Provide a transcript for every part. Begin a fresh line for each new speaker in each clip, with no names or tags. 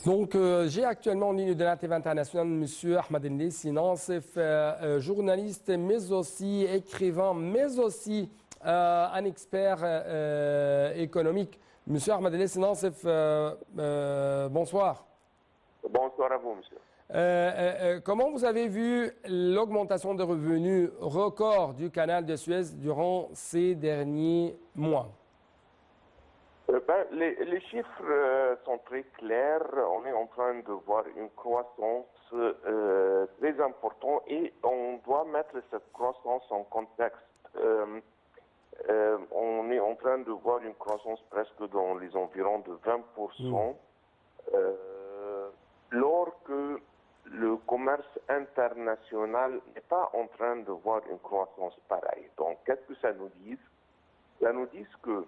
Donc, j'ai actuellement en ligne de la TV internationale M. Ahmed El Nassif, journaliste, mais aussi écrivain, mais aussi un expert économique. M. Ahmed El Nassif, bonsoir.
Bonsoir à vous, monsieur.
Comment vous avez vu l'augmentation de revenus record du canal de Suez durant ces derniers mois?
Les chiffres sont très clairs. On est en train de voir une croissance très importante et on doit mettre cette croissance en contexte. On est en train de voir une croissance presque dans les environs de 20%, alors que le commerce international n'est pas en train de voir une croissance pareille. Donc, qu'est-ce que ça nous dit? Ça nous dit que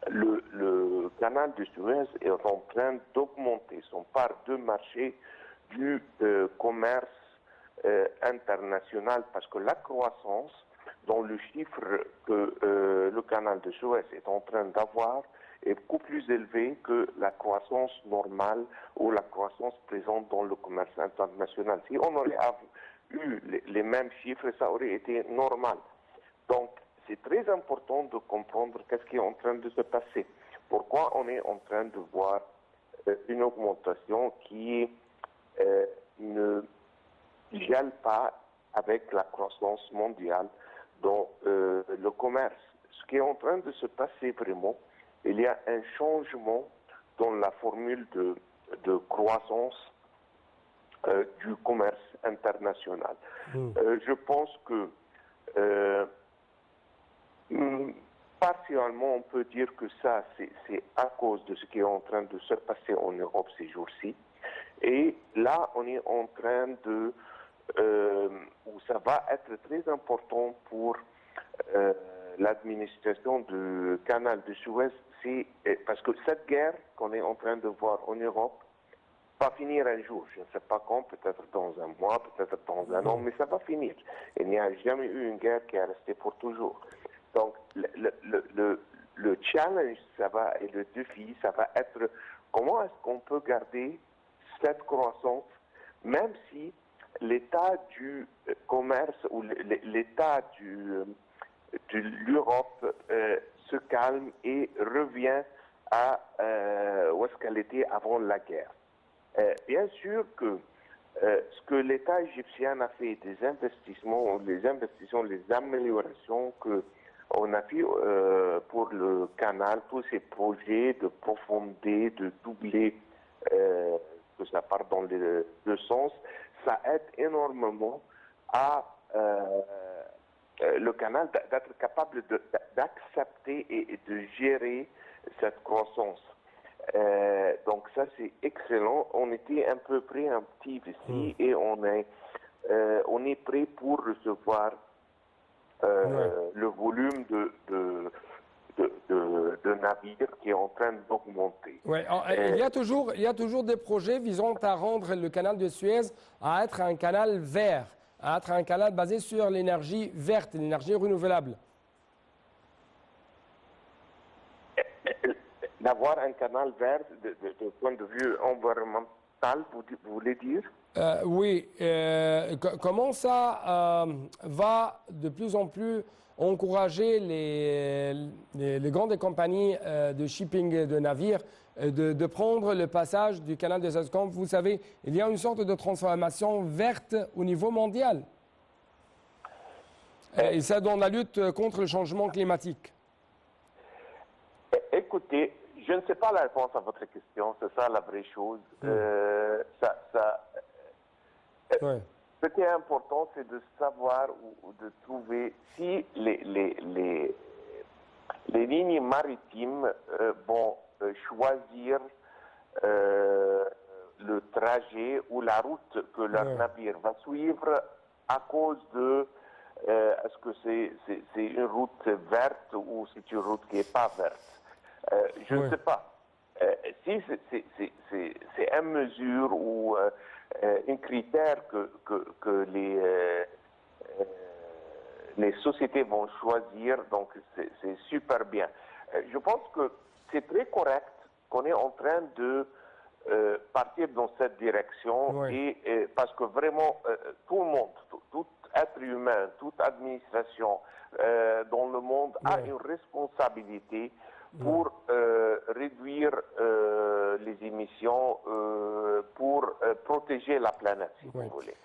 le canal de Suez est en train d'augmenter son part de marché du commerce international parce que la croissance dans le chiffre que le canal de Suez est en train d'avoir est beaucoup plus élevée que la croissance normale ou la croissance présente dans le commerce international. Si on aurait eu les mêmes chiffres, ça aurait été normal. Donc, c'est très important de comprendre qu'est-ce qui est en train de se passer. Pourquoi on est en train de voir une augmentation qui ne gèle pas avec la croissance mondiale dans le commerce. Ce qui est en train de se passer vraiment, il y a un changement dans la formule de croissance du commerce international. Je pense que partiellement, on peut dire que ça, c'est à cause de ce qui est en train de se passer en Europe ces jours-ci. Et là, on est en train de... où ça va être très important pour l'administration du canal de Suez, parce que cette guerre qu'on est en train de voir en Europe va finir un jour. Je ne sais pas quand, peut-être dans un mois, peut-être dans un an, mais ça va finir. Il n'y a jamais eu une guerre qui est restée pour toujours. Donc, le challenge, ça va, et le défi, ça va être comment est-ce qu'on peut garder cette croissance, même si l'état du commerce ou l'état de l'Europe se calme et revient à où est-ce qu'elle était avant la guerre. Bien sûr que ce que l'État égyptien a fait, des investissements, les améliorations que on a fait pour le canal, tous ces projets de profondeur, de doubler, que ça part dans les deux sens, ça aide énormément à le canal d'être capable d'accepter et de gérer cette croissance. Donc ça c'est excellent. On était un peu préemptif ici et on est prêt pour recevoir le volume de navires qui est en train d'augmenter.
Ouais, il y a toujours des projets visant à rendre le canal de Suez à être un canal vert, à être un canal basé sur l'énergie verte, l'énergie renouvelable.
D'avoir un canal vert de point de vue environnemental, vous voulez dire?
Oui. Comment ça va de plus en plus encourager les grandes compagnies de shipping de navires de prendre le passage du canal de Suez? Comme vous savez, il y a une sorte de transformation verte au niveau mondial. Et ça dans la lutte contre le changement climatique.
Écoutez, je ne sais pas la réponse à votre question, c'est ça la vraie chose.
Ouais.
Ce qui est important, c'est de savoir ou de trouver si les lignes maritimes vont choisir le trajet ou la route que leur navire va suivre à cause de est-ce que c'est une route verte ou c'est une route qui n'est pas verte. Je ne sais pas. Si c'est une mesure ou un critère que les sociétés vont choisir, donc c'est super bien. Je pense que c'est très correct qu'on est en train de partir dans cette direction et parce que vraiment tout le monde, tout être humain, toute administration dans le monde a une responsabilité pour réduire les émissions, pour protéger la planète, si vous voulez.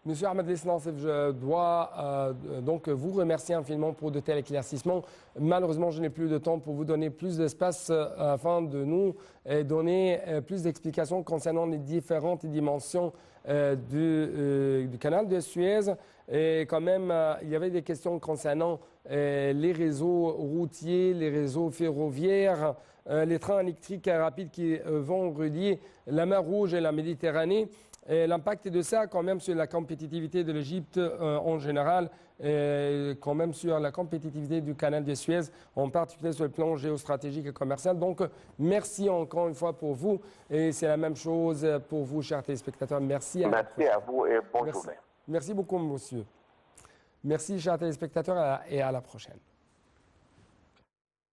Monsieur Ahmed Lesnansef, je dois donc vous remercier infiniment pour de tels éclaircissements. Malheureusement, je n'ai plus de temps pour vous donner plus d'espace afin de nous donner plus d'explications concernant les différentes dimensions du canal de Suez. Et quand même, il y avait des questions concernant les réseaux routiers, les réseaux ferroviaires, les trains électriques rapides qui vont relier la mer Rouge et la Méditerranée. L'impact de ça quand même sur la compétitivité de l'Égypte en général, quand même sur la compétitivité du canal de Suez, en particulier sur le plan géostratégique et commercial. Donc, merci encore une fois pour vous. Et c'est la même chose pour vous, chers téléspectateurs. Merci
à vous et bonne journée.
Merci beaucoup, monsieur. Merci, chers téléspectateurs, et à la prochaine.